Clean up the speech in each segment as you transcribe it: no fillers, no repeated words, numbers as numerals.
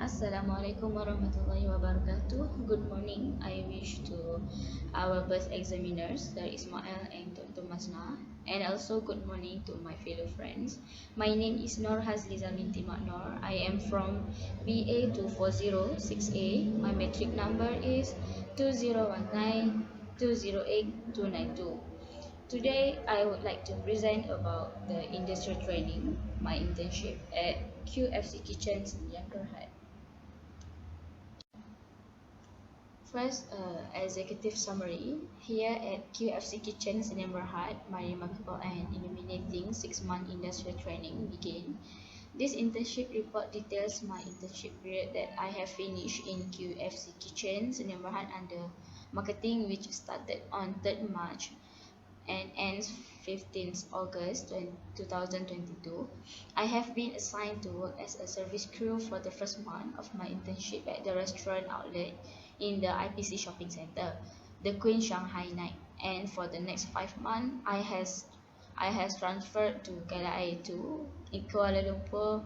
Assalamualaikum warahmatullahi wabarakatuh. Good morning. I wish to our best examiners, Dr. Ismail and Dr. Masna, and also good morning to my fellow friends. My name is NORHAZLIZA binti Maknor. I am from BA 2406A. My metric number is 2019208292. Today, I would like to present about the industrial training, my internship at QFC Kitchens in Yakarhat. First, executive summary. Here at QFC Kitchens in Berhad, my remarkable and illuminating 6-month industrial training began. This internship report details my internship period that I have finished in QFC Kitchens in Berhad under marketing, which started on 3rd March and ends 15th August 2022. I have been assigned to work as a service crew for the first month of my internship at the restaurant outlet in the IPC shopping center, the Queen Shanghai Night. And for the next 5 months, I has transferred to KLIA 2 in Kuala Lumpur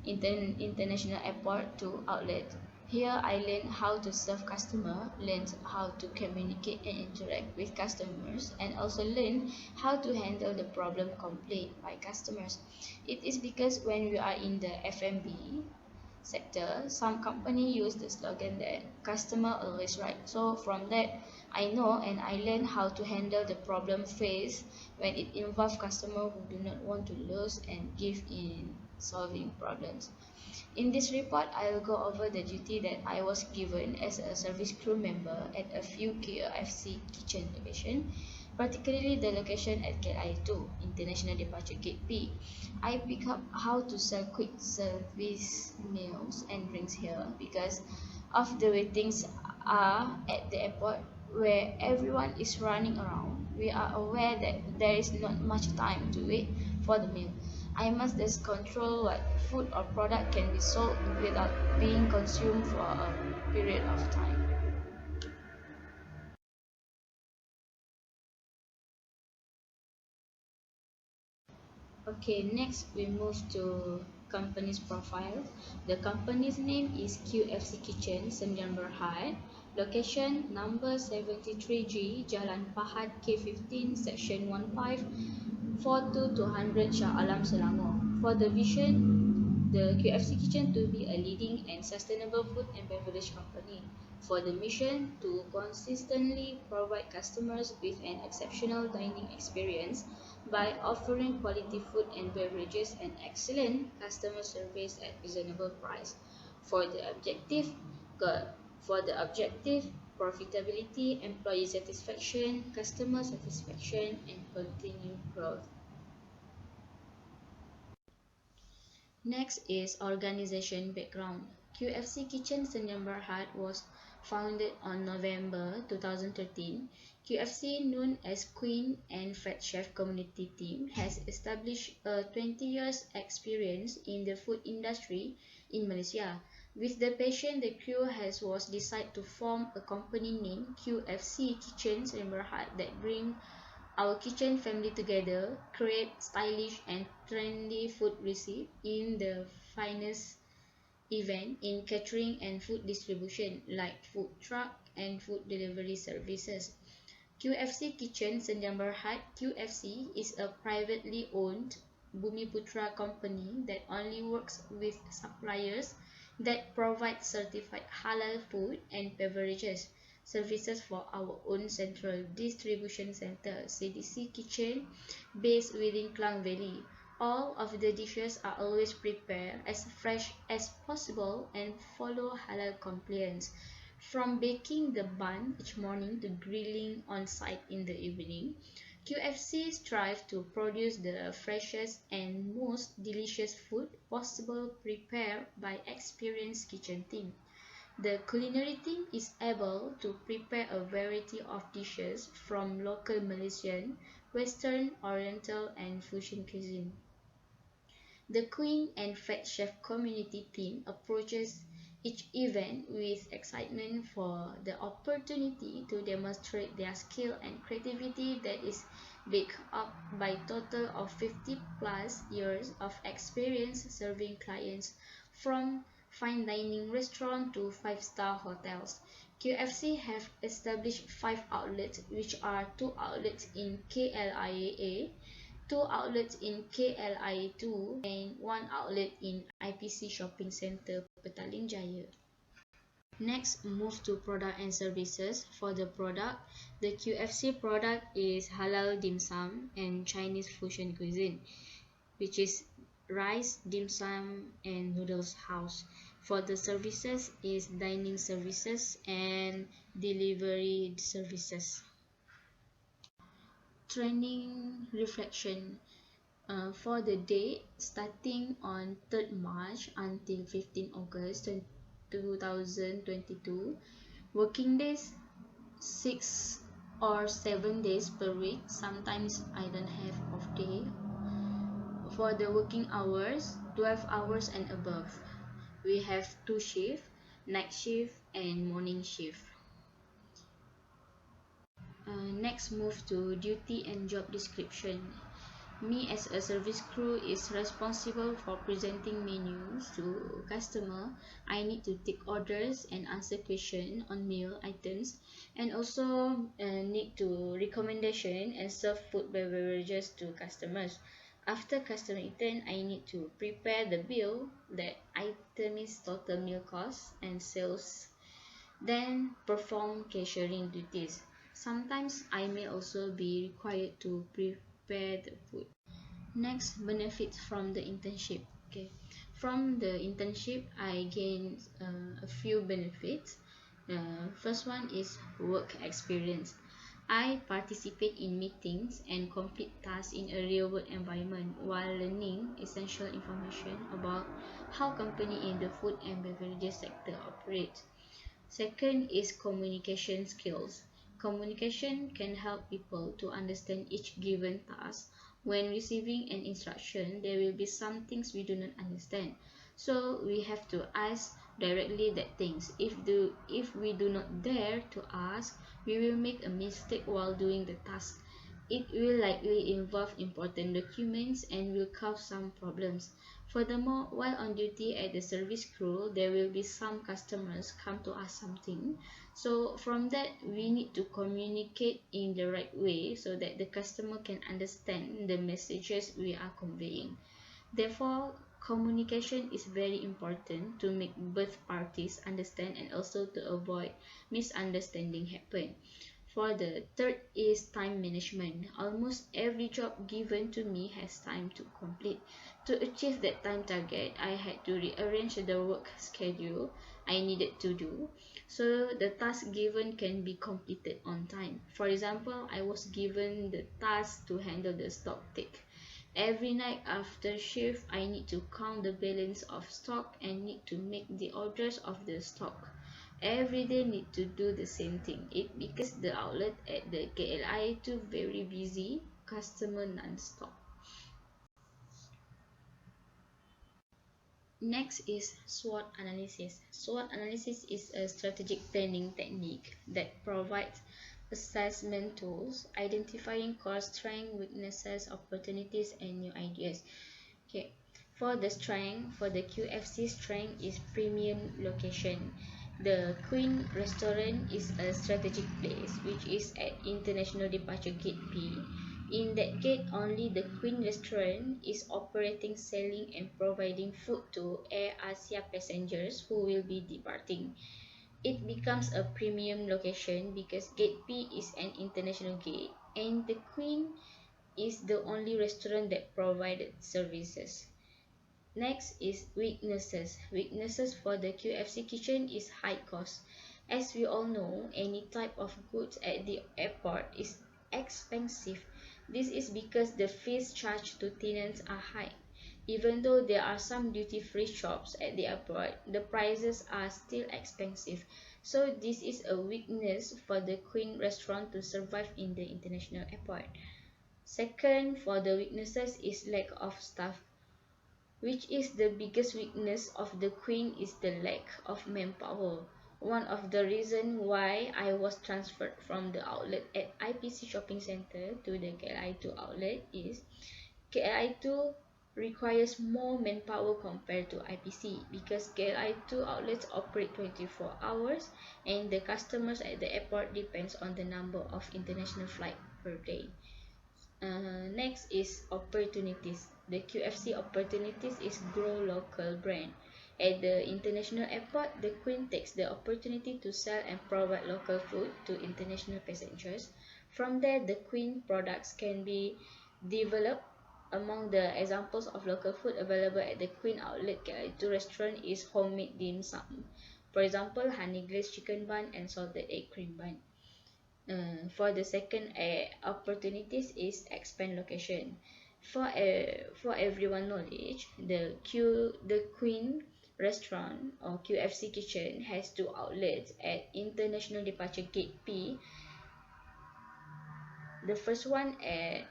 International Airport to outlet. Here I learned how to serve customer, learned how to communicate and interact with customers, and also learned how to handle the problem complaint by customers. It is because when we are in the F&B sector, some company use the slogan that customer always right. So from that, I know and I learned how to handle the problem faced when it involves customer who do not want to lose and give in solving problems. In this report, I will go over the duty that I was given as a service crew member at a few KFC kitchen locations, particularly the location at KI 2, International Departure Gate B. I pick up how to sell quick service meals and drinks here because of the waitings are at the airport where everyone is running around. We are aware that there is not much time to wait for the meal. I must thus control what food or product can be sold without being consumed for a period of time. Okay, next we move to company's profile. The company's name is QFC Kitchen, Sembilan Berhad. Location number 73G, Jalan Pahad K15, Section 1542-200 Shah Alam, Selangor. For the vision, the QFC Kitchen to be a leading and sustainable food and beverage company. For the mission, to consistently provide customers with an exceptional dining experience by offering quality food and beverages and excellent customer service at reasonable price. For the objective, for the objective, profitability, employee satisfaction, customer satisfaction, and continued growth. Next is organization background. QFC Kitchen Senyum Berhad was founded on November 2013. QFC, known as Queen and Fat Chef Community Team, has established a 20 years experience in the food industry in Malaysia. With the passion, the crew was decided to form a company named QFC Kitchen Senyum Berhad that bring our kitchen family together, create stylish and trendy food recipe in the finest event in catering and food distribution like food truck and food delivery services. QFC Kitchen Sendang Berhad QFC is a privately owned Bumiputra company that only works with suppliers that provide certified halal food and beverages services for our own central distribution center, CDC Kitchen, based within Klang Valley. All of the dishes are always prepared as fresh as possible and follow halal compliance. From baking the bun each morning to grilling on site in the evening, QFC strives to produce the freshest and most delicious food possible prepared by experienced kitchen team. The culinary team is able to prepare a variety of dishes from local Malaysian, Western, Oriental, and fusion cuisine. The Queen and Fat Chef community team approaches each event with excitement for the opportunity to demonstrate their skill and creativity that is backed up by a total of 50 plus years of experience serving clients from fine dining restaurant to 5-star hotels. QFC have established 5 outlets, which are 2 outlets in KLIA, 2 outlets in KLIA2, and 1 outlet in IPC Shopping Centre, Petaling Jaya. Next, move to product and services. For the product, the QFC product is halal dim sum and Chinese fusion cuisine, which is rice, dim sum, and noodles house. For the services is dining services and delivery services. Training reflection. For the date starting on 3rd March until 15 August 2022, working days 6 or 7 days per week. Sometimes I don't have off day. For the working hours, 12 hours and above. We have 2 shifts, night shift and morning shift. Next, move to duty and job description. Me as a service crew is responsible for presenting menus to customer. I need to take orders and answer questions on meal items, and also need to recommendation and serve food beverages to customers. After customer eaten, I need to prepare the bill, that item is total meal cost and sales, then perform cashiering duties. Sometimes I may also be required to prepare the food. Next, benefits from the internship. Okay, from the internship I gained a few benefits. First one is work experience. I participate in meetings and complete tasks in a real world environment while learning essential information about how company in the food and beverages sector operate. Second is communication skills. Communication can help people to understand each given task. When receiving an instruction, there will be some things we do not understand. So we have to ask directly that things. If we do not dare to ask, we will make a mistake while doing the task. It will likely involve important documents and will cause some problems. Furthermore, while on duty at the service crew, there will be some customers come to ask something. So from that, we need to communicate in the right way so that the customer can understand the messages we are conveying. Therefore, communication is very important to make both parties understand and also to avoid misunderstanding happen. For the third is time management. Almost every job given to me has time to complete. To achieve that time target, I had to rearrange the work schedule I needed to do so the task given can be completed on time. For example, I was given the task to handle the stock take. Every night after shift, I need to count the balance of stock and need to make the orders of the stock. Every day need to do the same thing. It because the outlet at the KLI2 very busy, customer non-stop. Next is SWOT analysis. SWOT analysis is a strategic planning technique that provides assessment tools, identifying core strengths, weaknesses, opportunities, and new ideas. Okay, for the strength, for the QFC strength is premium location. The Queen restaurant is a strategic place which is at International Departure Gate P. In that gate, only the Queen restaurant is operating, selling and providing food to Air Asia passengers who will be departing. It becomes a premium location because Gate P is an international gate and the Queen is the only restaurant that provided services. Next is weaknesses. Weaknesses for the QFC kitchen is high cost. As we all know, any type of goods at the airport is expensive. This is because the fees charged to tenants are high. Even though there are some duty-free shops at the airport, the prices are still expensive. So this is a weakness for the Queen restaurant to survive in the international airport. Second, for the weaknesses is lack of staff. Which is the biggest weakness of the Queen is the lack of manpower. One of the reasons why I was transferred from the outlet at IPC Shopping Centre to the KLI2 outlet is KLI2 requires more manpower compared to IPC because KLI2 outlets operate 24 hours and the customers at the airport depends on the number of international flights per day. Next is opportunities. The QFC opportunities is grow local brand. At the international airport, the Queen takes the opportunity to sell and provide local food to international passengers. From there, the Queen products can be developed. Among the examples of local food available at the Queen outlet KL2 restaurant is homemade dim sum. For example, honey glazed chicken bun and salted egg cream bun. For the second opportunities is expand location. For everyone knowledge, the Queen restaurant or QFC kitchen has two outlets at International Departure Gate P. The first one at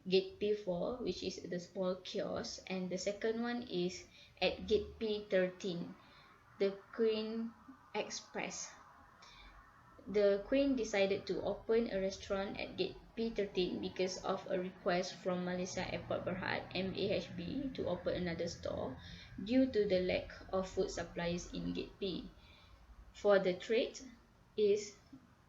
Gate P4, which is the small kiosk, and the second one is at Gate P13, the Queen Express. The Queen decided to open a restaurant at Gate P13 because of a request from Malaysia Airport Berhad (MAHB) to open another store due to the lack of food supplies in Gate P. For the trade is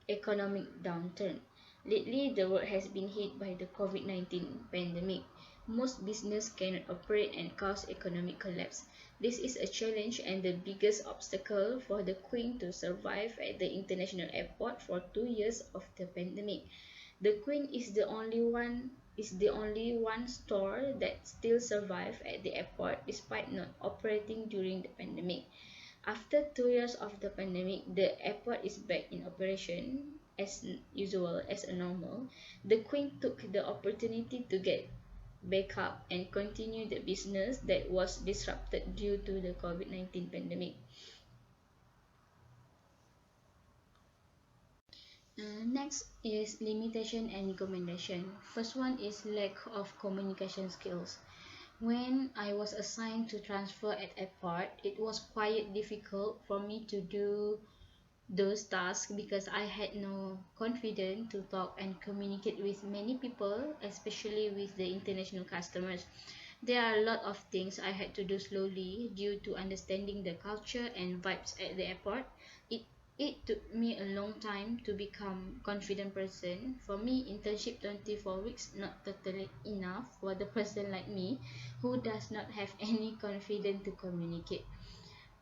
economic downturn. Lately, the world has been hit by the COVID-19 pandemic. Most business cannot operate and cause economic collapse. This is a challenge and the biggest obstacle for the Queen to survive at the international airport for 2 years of the pandemic. The Queen is the only one store that still survive at the airport despite not operating during the pandemic. After 2 years of the pandemic, the airport is back in operation as usual, as a normal. The Queen took the opportunity to get back up and continue the business that was disrupted due to the COVID-19 pandemic. Next is limitation and recommendation. First one is lack of communication skills. When I was assigned to transfer at airport, it was quite difficult for me to do those tasks because I had no confidence to talk and communicate with many people, especially with the international customers. There are a lot of things I had to do slowly due to understanding the culture and vibes at the airport. It it took me a long time to become confident person. For me, internship 24 weeks not totally enough for the person like me who does not have any confidence to communicate.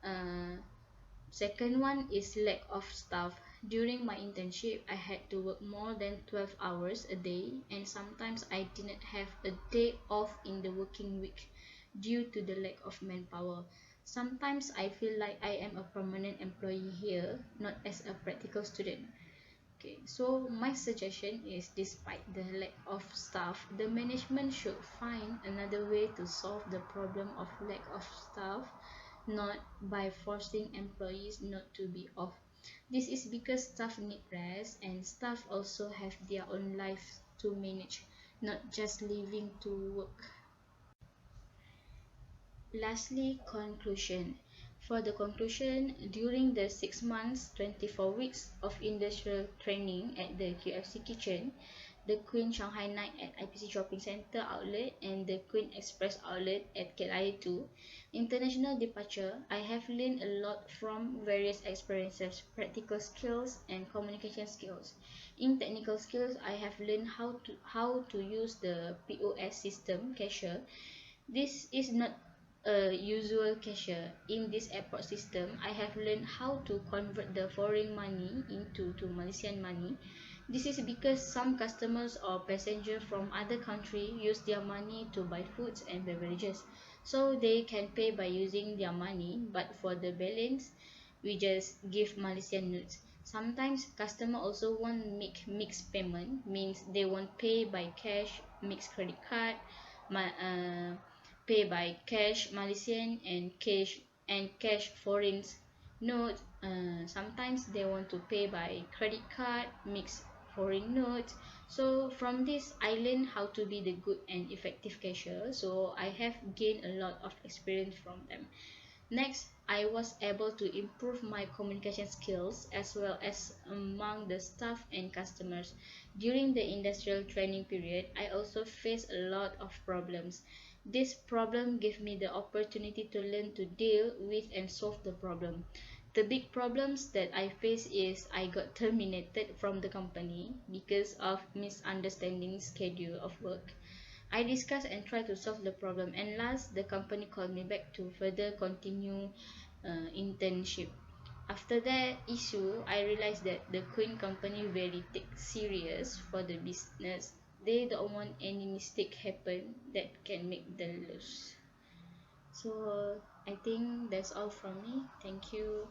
Uh, Second one is lack of staff. During my internship, I had to work more than 12 hours a day, and sometimes I didn't have a day off in the working week due to the lack of manpower. Sometimes I feel like I am a permanent employee here, not as a practical student. Okay, so my suggestion is despite the lack of staff, the management should find another way to solve the problem of lack of staff, not by forcing employees not to be off. This is because staff need rest and staff also have their own lives to manage, not just living to work. Lastly, conclusion. For the conclusion, during the 6 months, 24 weeks of industrial training at the QFC kitchen, the Queen Shanghai Night at IPC Shopping Center outlet and the Queen Express outlet at KLIA2 international departure, I have learned a lot from various experiences, practical skills and communication skills. In technical skills, I have learned how to use the POS system cashier. This is not a usual cashier. In this airport system, I have learned how to convert the foreign money into Malaysian money. This is because some customers or passengers from other country use their money to buy foods and beverages. So they can pay by using their money, but for the balance, we just give Malaysian notes. Sometimes customer also want make mixed payment, means they want pay by cash, mixed credit card, pay by cash Malaysian and cash foreign note. Sometimes they want to pay by credit card, mixed foreign notes. So from this, I learned how to be the good and effective cashier. So I have gained a lot of experience from them. Next, I was able to improve my communication skills as well as among the staff and customers. During the industrial training period, I also faced a lot of problems. This problem gave me the opportunity to learn to deal with and solve the problem. The big problems that I face is I got terminated from the company because of misunderstanding schedule of work. I discussed and tried to solve the problem, and last the company called me back to further continue internship. After that issue, I realized that the Queen company very take serious for the business. They don't want any mistake happen that can make them lose. So I think that's all from me. Thank you.